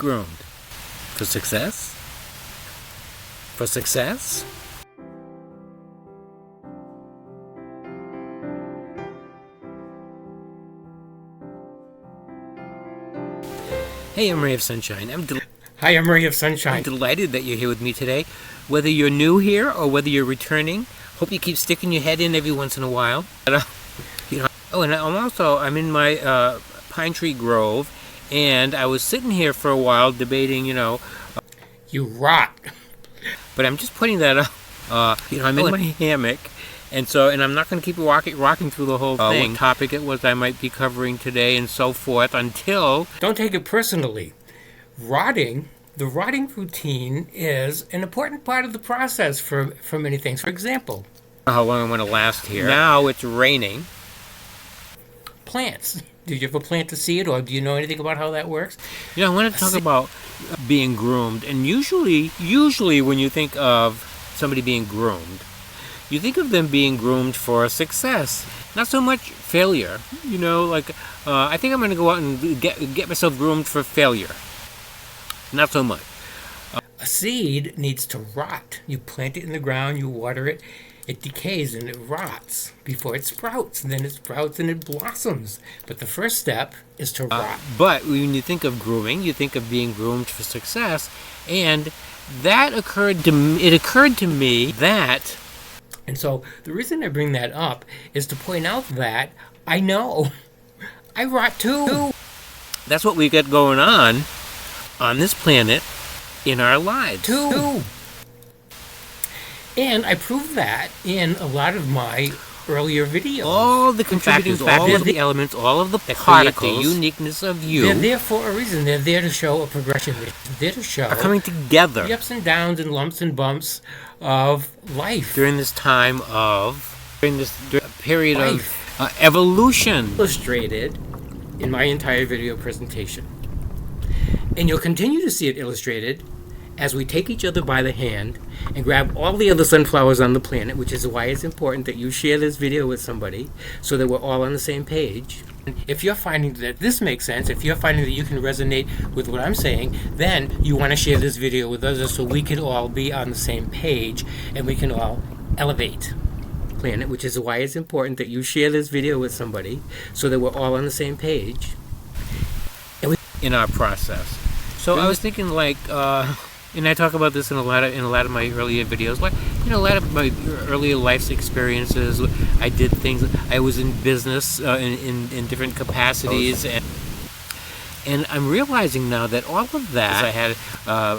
Groomed. For success? For success? Hey, I'm Ray of Sunshine. Hi, I'm Ray of Sunshine. I'm delighted that you're here with me today. Whether you're new here or whether you're returning, hope you keep sticking your head in every once in a while. But, and I'm in my pine tree grove, and I was sitting here for a while debating, You rot. But I'm just putting that up. I'm in my hammock, and I'm not going to keep rocking through the whole thing. What topic it was I might be covering today, and so forth, until... Don't take it personally. The rotting routine is an important part of the process for many things. For example, how long I'm going to last here. Now it's raining. Plants. Did you ever plant a seed, or do you know anything about how that works? I want to talk about being groomed. And usually when you think of somebody being groomed, you think of them being groomed for success, not so much failure. I think I'm going to go out and get myself groomed for failure. Not so much. A seed needs to rot. You plant it in the ground, you water it, it decays and it rots before it sprouts. And then it sprouts and it blossoms. But the first step is to rot. But when you think of grooming, you think of being groomed for success. And that occurred to me that... And so the reason I bring that up is to point out that I know I rot too. That's what we got going on this planet in our lives. Too. And I proved that in a lot of my earlier videos. All the contributing factors, all of the elements, all of the particles, the uniqueness of you. They're there for a reason. They're there to show a progression. They're there to show... are coming together. The ups and downs and lumps and bumps of life. During this time of... during this period life. Of evolution. Illustrated in my entire video presentation. And you'll continue to see it illustrated as we take each other by the hand and grab all the other sunflowers on the planet, which is why it's important that you share this video with somebody so that we're all on the same page. If you're finding that this makes sense, if you're finding that you can resonate with what I'm saying, then you want to share this video with others so we can all be on the same page and we can all elevate the planet, which is why it's important that you share this video with somebody so that we're all on the same page in our process. So I was thinking, and I talk about this in a lot of my earlier videos, a lot of my earlier life's experiences. I did things. I was in business in different capacities, and I'm realizing now that all of that. I had a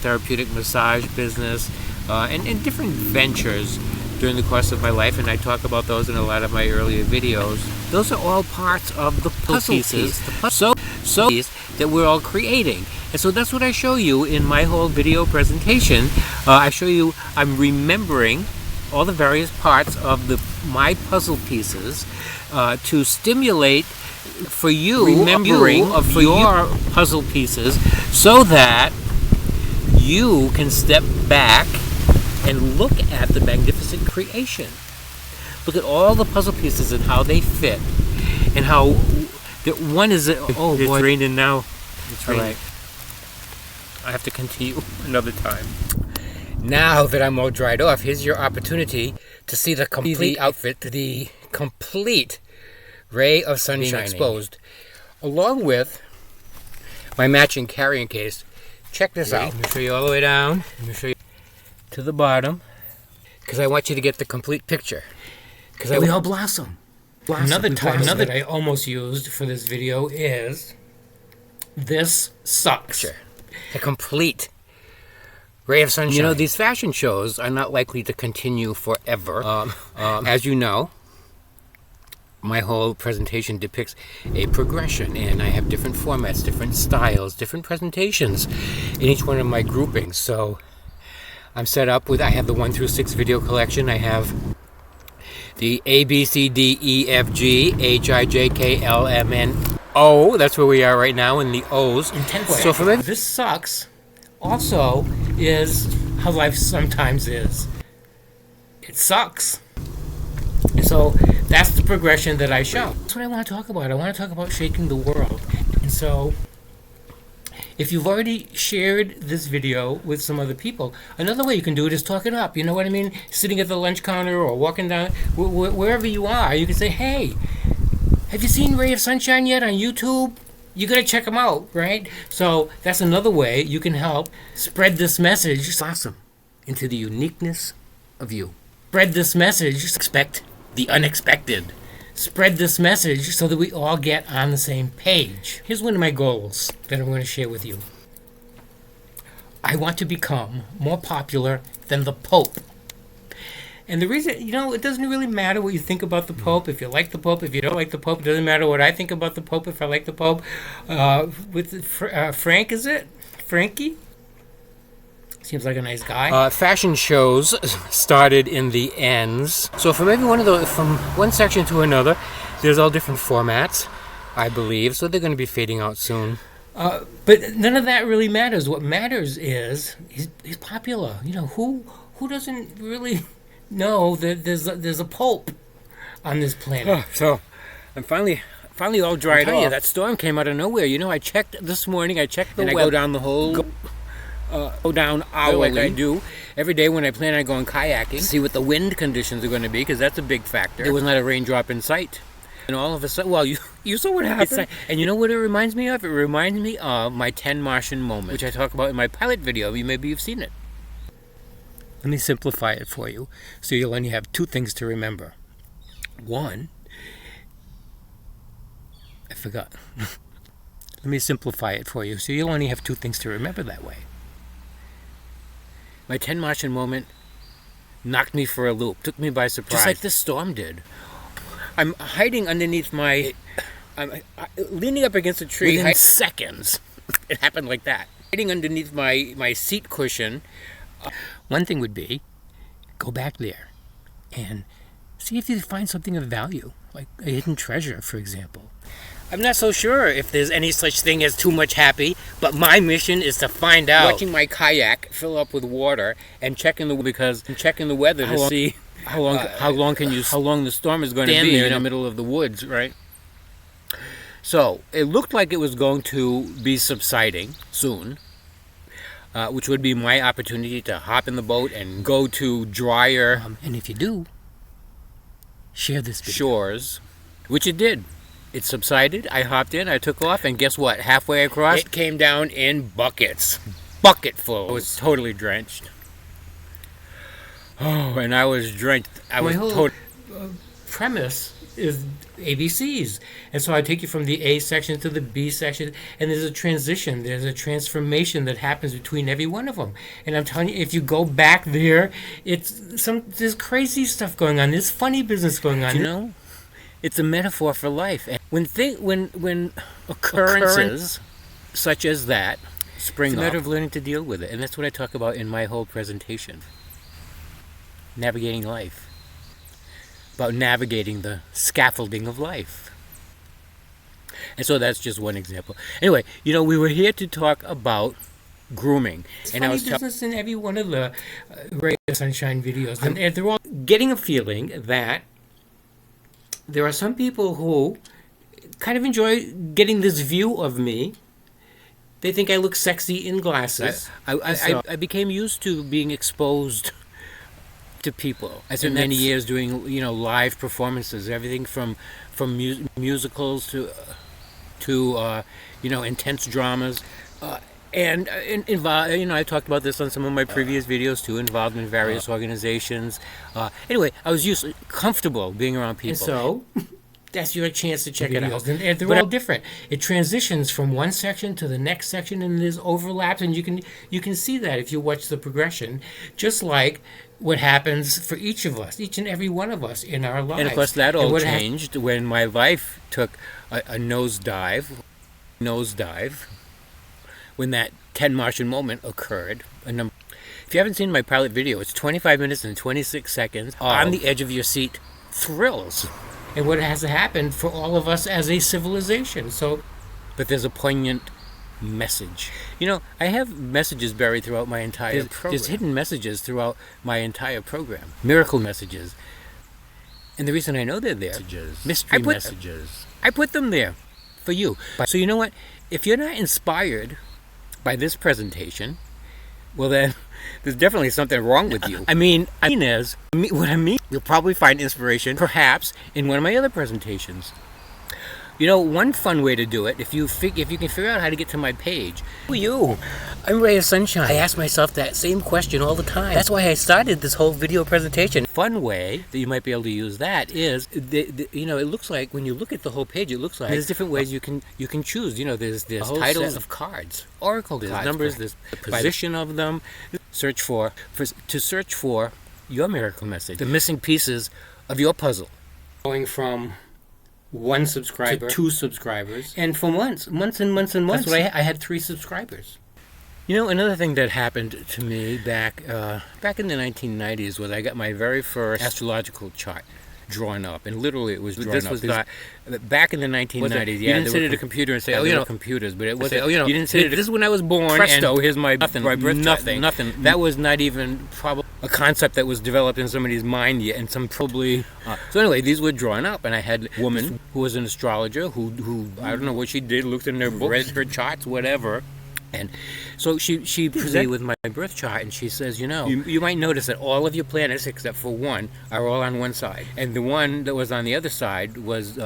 therapeutic massage business and different ventures during the course of my life, and I talk about those in a lot of my earlier videos. Those are all parts of the puzzle pieces. So that we're all creating. And so that's what I show you in my whole video presentation. I show you I'm remembering all the various parts of my puzzle pieces to stimulate for you remembering of your puzzle pieces so that you can step back and look at the magnificent creation. Look at all the puzzle pieces and how they fit and how one is... Oh, boy. It's raining now. It's raining. All right. I have to continue another time. Now that I'm all dried off, here's your opportunity to see the complete outfit, the complete ray of sunshine exposed, along with my matching carrying case. Check this out. Let me show you all the way down. Let me show you to the bottom, because I want you to get the complete picture. Because we all blossom. Another title that I almost used for this video is "This Sucks." The complete ray of sunshine. These fashion shows are not likely to continue forever. As you know, my whole presentation depicts a progression, and I have different formats, different styles, different presentations in each one of my groupings. So I'm set up with, I have the 1 through 6 video collection. I have the A, B, C, D, E, F, G, H, I, J, K, L, M, N, O. That's where we are right now in the O's. So for This Sucks also is how life sometimes is. It sucks. And so that's the progression that I show. That's what I want to talk about. I want to talk about shaking the world. And so If you've already shared this video with some other people, another way you can do it is talk it up. You know what I mean? Sitting at the lunch counter or walking down, wherever you are, you can say, hey, have you seen Ray of Sunshine yet on YouTube? You got to check them out, right? So that's another way you can help spread this message. Blossom into the uniqueness of you. Spread this message. Expect the unexpected. Spread this message so that we all get on the same page. Here's one of my goals that I'm going to share with you. I want to become more popular than the Pope. And the reason, it doesn't really matter what you think about the Pope. If you like the Pope, if you don't like the Pope, it doesn't matter what I think about the Pope if I like the Pope. Frank, is it? Frankie? Seems like a nice guy. Fashion shows started in the ends. So from one section to another, there's all different formats, I believe. So they're going to be fading out soon. But none of that really matters. What matters is he's popular. Who doesn't really know that there's a Pope on this planet? So I'm finally all dried off. Yeah, that storm came out of nowhere. I checked this morning. I checked the weather. I go down the whole. Go down hourly, like I do every day when I plan on going kayaking. See what the wind conditions are going to be, because that's a big factor. There was not a raindrop in sight. And all of a sudden, well, you saw what happened. And you know what it reminds me of? It reminds me of my 10 Martian moment, which I talk about in my pilot video. Maybe you've seen it. Let me simplify it for you, so you'll only have two things to remember. One, I forgot. Let me simplify it for you, so you'll only have two things to remember that way. My 10 Martian moment knocked me for a loop, took me by surprise. Just like this storm did. I'm hiding underneath I'm leaning up against a tree. Within seconds. It happened like that. Hiding underneath my seat cushion. One thing would be, go back there and see if you find something of value, like a hidden treasure, for example. I'm not so sure if there's any such thing as too much happy, but my mission is to find out. Watching my kayak fill up with water and checking the weather to see how long the storm is going to be in the middle of the woods, right? So it looked like it was going to be subsiding soon, which would be my opportunity to hop in the boat and go to drier. And if you do, share this video. Shores, which it did. It subsided, I hopped in, I took off, and guess what? Halfway across, it came down in buckets. Bucketful. I was totally drenched. Oh, and I was drenched. My whole premise is ABCs. And so I take you from the A section to the B section, and there's a transition, there's a transformation that happens between every one of them. And I'm telling you, if you go back there, there's crazy stuff going on. There's funny business going on. It's a metaphor for life. When occurrences such as that spring up, it's a matter of learning to deal with it. And that's what I talk about in my whole presentation. Navigating life. About navigating the scaffolding of life. And so that's just one example. Anyway, we were here to talk about grooming. It's funny business in every one of the Ray of Sunshine videos. And they're all getting a feeling that there are some people who kind of enjoy getting this view of me. They think I look sexy in glasses. I became used to being exposed to people. I spent many years doing, live performances, everything from musicals to intense dramas. And I talked about this on some of my previous videos too, involved in various organizations. Anyway, I was comfortable being around people. And so, that's your chance to check it out. And they're all different. It transitions from one section to the next section, and there's overlaps, and you can see that if you watch the progression, just like what happens for each of us, each and every one of us in our lives. And of course, that all changed when my life took a nosedive. When that 10 Martian moment occurred. If you haven't seen my pilot video, it's 25 minutes and 26 seconds on the edge of your seat thrills. And what has happened for all of us as a civilization. But there's a poignant message. I have messages buried throughout my entire program. There's hidden messages throughout my entire program. Miracle messages. And the reason I know they're there, mystery messages. I put them there for you. So you know what? If you're not inspired by this presentation, well then, there's definitely something wrong with you. what I mean is, you'll probably find inspiration, perhaps, in one of my other presentations. You know, one fun way to do it, if you can figure out how to get to my page. Who are you? I'm Ray of Sunshine. I ask myself that same question all the time. That's why I started this whole video presentation. Fun way that you might be able to use that is, you know, it looks like when you look at the whole page, it looks like there's different ways you can choose. You know, there's titles of cards, oracle cards, numbers, there's the position of them. To search for your miracle message, the missing pieces of your puzzle. Going from 1 subscriber to 2 subscribers, and for months and months. That's what I had 3 subscribers. You know, another thing that happened to me back in the 1990s was I got my very first astrological chart drawn up, and literally it was drawn up. This was not back in the 1990s. You didn't sit at a computer and say, "Oh, you know, computers," but it was, "Oh, you know, you didn't sit at." This is when I was born. Presto, here's my nothing. Nothing. That was not even probably a concept that was developed in somebody's mind yet, and some probably. So anyway, these were drawn up, and I had a woman who was an astrologer who I don't know what she did, looked in their books, read her charts, whatever. And so she presented me with my birth chart, and she says, you know, you might notice that all of your planets, except for one, are all on one side. And the one that was on the other side was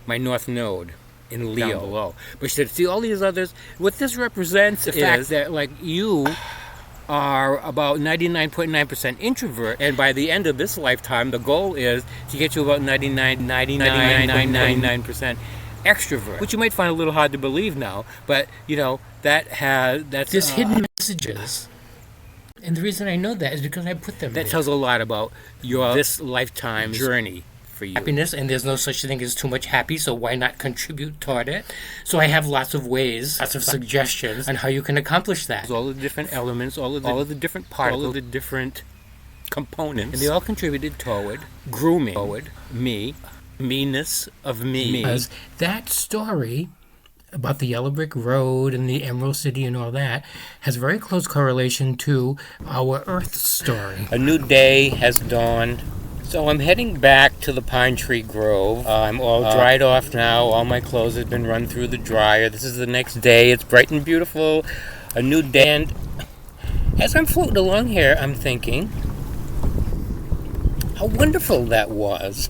my North Node in Leo. Down below. But she said, see, all these others, what this represents is the fact that, like, you are about 99.9% introvert, and by the end of this lifetime, the goal is to get you about 99.99% extrovert, which you might find a little hard to believe now, but you know there's hidden messages, and the reason I know that is because I put them. That there. Tells a lot about your this lifetime journey for you. Happiness, and there's no such thing as too much happy, so why not contribute toward it? So I have lots of ways, lots of suggestions on how you can accomplish that. All the different elements, all of the different particles, all of the different components, and they all contributed toward grooming, toward me-ness of me. Because that story about the yellow brick road and the Emerald City and all that has very close correlation to our Earth story. A new day has dawned. So I'm heading back to the Pine Tree Grove. I'm all dried off now. All my clothes have been run through the dryer. This is the next day. It's bright and beautiful. A new day. And as I'm floating along here, I'm thinking how wonderful that was.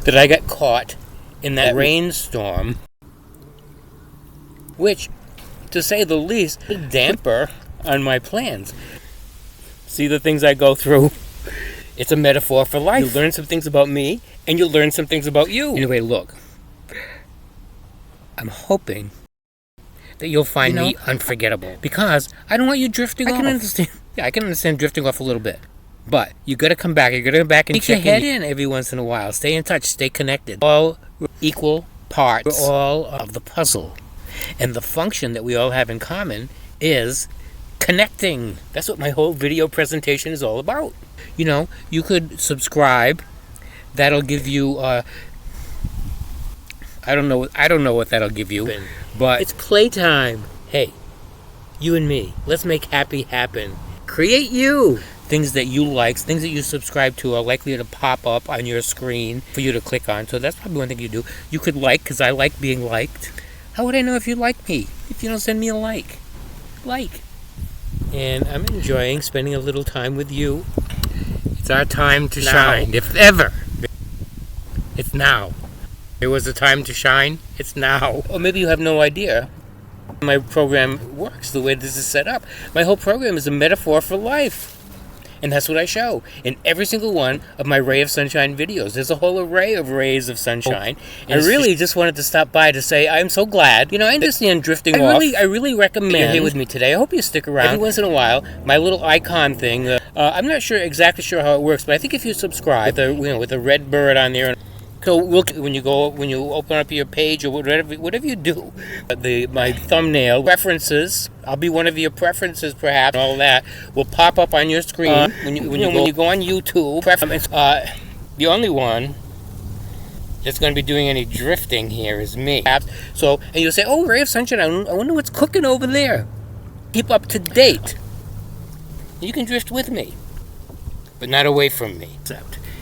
That I got caught in that rainstorm, which, to say the least, is a damper on my plans. See the things I go through? It's a metaphor for life. You'll learn some things about me, and you'll learn some things about you. Anyway, look. I'm hoping that you'll find me unforgettable, because I don't want you drifting off. I can understand drifting off a little bit. But you got to come back. You got to come back and check your head in every once in a while. Stay in touch. Stay connected. All equal parts. We're all of the puzzle. And the function that we all have in common is connecting. That's what my whole video presentation is all about. You know, you could subscribe. That'll give you, I don't know what that'll give you. But it's playtime. Hey, you and me. Let's make happy happen. Create you. Things that you like, things that you subscribe to are likely to pop up on your screen for you to click on. So that's probably one thing you do. You could like, because I like being liked. How would I know if you like me? If you don't send me a like. And I'm enjoying spending a little time with you. It's our time to shine. If ever. It's now. There was a time to shine. It's now. Or maybe you have no idea. My program works the way this is set up. My whole program is a metaphor for life. And that's what I show in every single one of my Ray of Sunshine videos. There's a whole array of rays of sunshine. And I really just wanted to stop by to say I'm so glad. You know, I understand drifting off. I really recommend you're here with me today. I hope you stick around. Every once in a while, my little icon thing, I'm not exactly sure how it works, but I think if you subscribe with a red bird on there, so when you open up your page or whatever you do, my thumbnail preferences, I'll be one of your preferences perhaps. All that will pop up on your screen when you go on YouTube. The only one that's going to be doing any drifting here is me. So and you'll say, "Oh, Ray of Sunshine, I wonder what's cooking over there." Keep up to date. You can drift with me, but not away from me.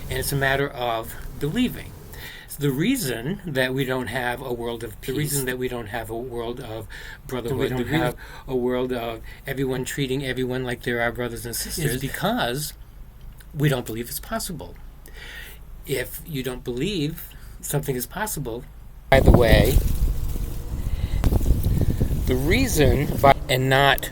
And it's a matter of believing. The reason that we don't have a world of peace, the reason that we don't have a world of brotherhood, we don't have a world of everyone treating everyone like they're our brothers and sisters, is because we don't believe it's possible. If you don't believe something is possible, by the way, the reason, and not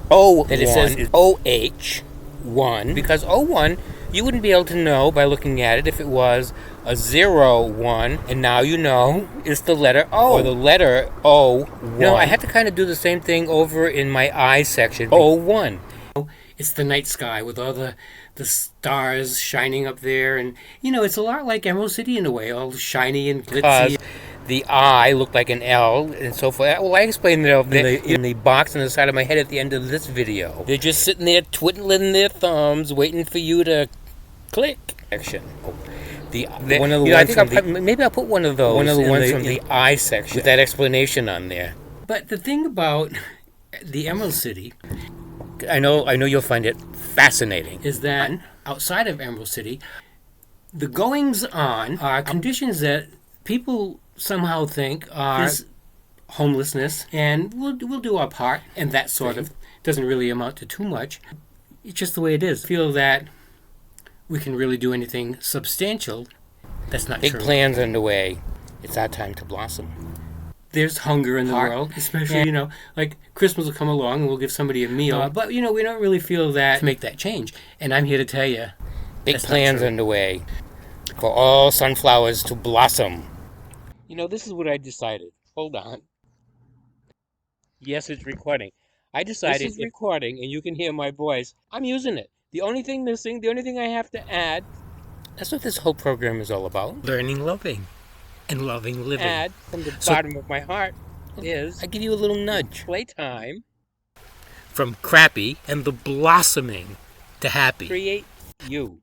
O1, that it says is OH1, because O1, you wouldn't be able to know by looking at it if it was a 0, 1, and now you know it's the letter O, or the letter O1. No, I had to kind of do the same thing over in my I section, O1. It's the night sky with all the stars shining up there, and it's a lot like Emerald City in a way, all shiny and glitzy. The I looked like an L and so forth. Well, I explained it in the box on the side of my head at the end of this video. They're just sitting there twiddling their thumbs, waiting for you to click. Action. One of the ones maybe I'll put one of those. One of the ones from the I section with that explanation on there. But the thing about the Emerald City, I know you'll find it fascinating, is that outside of Emerald City, the goings on are conditions that people somehow think are homelessness, and we'll do our part, and that sort of doesn't really amount to too much. It's just the way it is. I feel that we can really do anything substantial. That's not true. Big plans underway. It's our time to blossom. There's hunger in the world, especially, like Christmas will come along and we'll give somebody a meal. But, we don't really feel that to make that change. And I'm here to tell you, big plans underway for all sunflowers to blossom. This is what I decided. Hold on. Yes, it's recording. I decided it's recording and you can hear my voice. I'm using it. The only thing missing, the only thing I have to add, that's what this whole program is all about. Learning loving and loving living. Add from the bottom of my heart is, I give you a little nudge. Playtime. From crappy and the blossoming to happy. Create you.